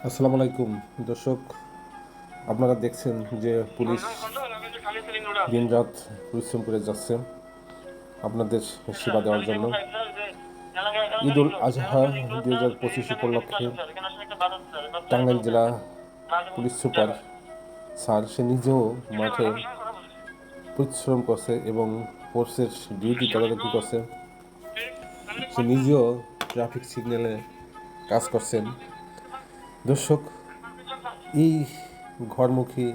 আসসালামু আলাইকুম দর্শক, আপনারা দেখছেন যে পুলিশ দিনরাত পরিশ্রম করে যাচ্ছে আপনাদের সেবা দেওয়ার জন্য। ঈদ উল আজহা 2025 উপলক্ষে টাঙ্গাইল জেলা পুলিশ সুপার স্যার সে নিজেও মাঠে পরিশ্রম করছে এবং ফোর্সের ডিউটি তদারকি করছে। সে নিজেও ট্রাফিক সিগন্যালে কাজ করছেন। দর্শক, এই ঘরমুখী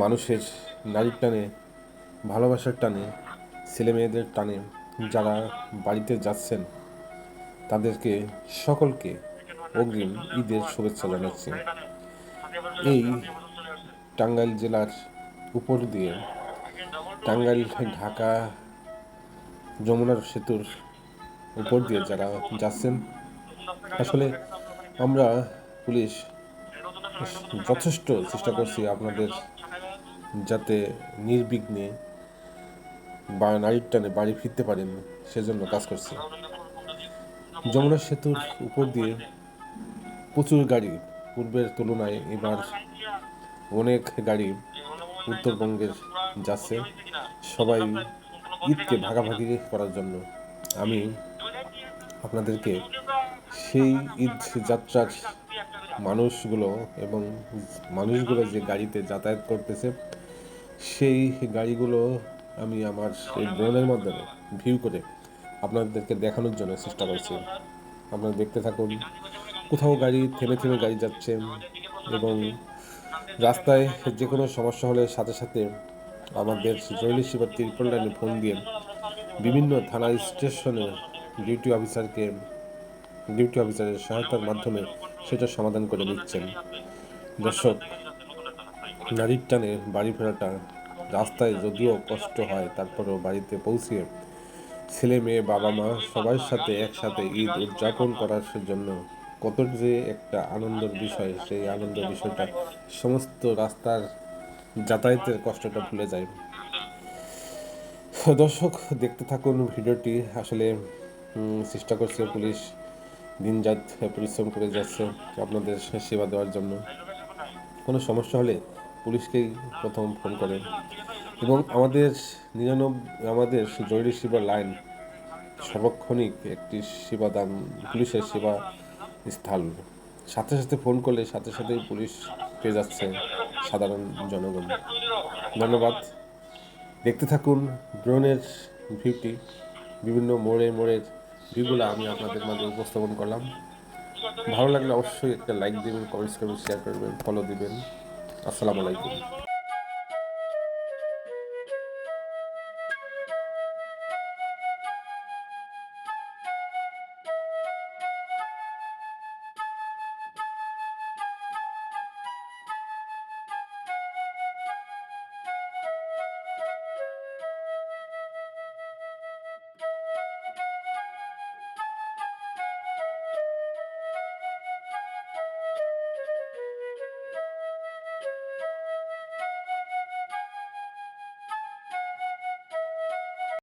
মানুষের নারীর টানে, ভালোবাসার টানে, ছেলে মেয়েদের টানে যারা বাড়িতে যাচ্ছেন তাদেরকে সকলকে অগ্রিম ঈদের শুভেচ্ছা জানাচ্ছি। এই টাঙ্গাইল জেলার উপর দিয়ে টাঙ্গাইল ঢাকা যমুনার সেতুর উপর দিয়ে যারা যাচ্ছেন, আসলে আমরা পুলিশ যথেষ্ট চেষ্টা করছি আপনাদের যাতে নির্বিঘ্নে বা নারীর টানে বাড়ি ফিরতে পারেন সেজন্য কাজ করছি। যমুনা সেতুর উপর দিয়ে প্রচুর গাড়ি, পূর্বের তুলনায় এবার অনেক গাড়ি উত্তরবঙ্গের যাচ্ছে, সবাই ঈদকে ভাগাভাগি করার জন্য। আমি আপনাদেরকে সেই ঈদ যাত্রার মানুষগুলো এবং মানুষগুলো যে গাড়িতে যাতায়াত করতেছে সেই গাড়িগুলো আমি আমার এই ড্রোনের মাধ্যমে ভিউ করে আপনাদেরকে দেখানোর জন্য চেষ্টা করছি। আপনারা দেখতে থাকুন। কোথাও গাড়ি থেমে থেমে গাড়ি যাচ্ছে এবং রাস্তায় যে কোনো সমস্যা হলে সাথে সাথে আমাদের জরুরি সেবা ত্রিপল লাইনে ফোন দিয়ে বিভিন্ন থানা স্টেশনের ডিউটি অফিসারের সহায়তার মাধ্যমে সেটা সমাধান করে দিচ্ছেন। দর্শক, নারীর টানে বাড়ি ফেরাটা রাস্তায় যদিও কষ্ট হয়, তারপরেও বাড়িতে পৌঁছিয়ে ছেলে মেয়ে বাবা মা সবার সাথে একসাথে ঈদ উদযাপন করার জন্য কত যে একটা আনন্দের বিষয়, সেই আনন্দের বিষয়টা সমস্ত রাস্তার যাতায়াতের কষ্টটা ভুলে যায়। দর্শক, দেখতে থাকুন ভিডিওটি। আসলে চেষ্টা করছে পুলিশ দিনরাত পরিশ্রম করে যাচ্ছে আপনাদের সেবা দেওয়ার জন্য। কোনো সমস্যা হলে পুলিশকেই প্রথম ফোন করে এবং আমাদের জরুরি সেবা লাইন সার্বক্ষণিক একটি সেবাদান পুলিশের সেবা স্থল। সাথে সাথে ফোন করলে সাথে সাথেই পুলিশ পেয়ে যাচ্ছে সাধারণ জনগণ। ধন্যবাদ। দেখতে থাকুন ড্রোনের ভিউটি। বিভিন্ন মোড়ের ভিউগুলো আমি আপনাদের মাঝে উপস্থাপন করলাম। ভালো লাগলে অবশ্যই একটা লাইক দেবেন, কমেন্টস করবেন, শেয়ার করবেন, ফলো দিবেন। আসসালামু আলাইকুম।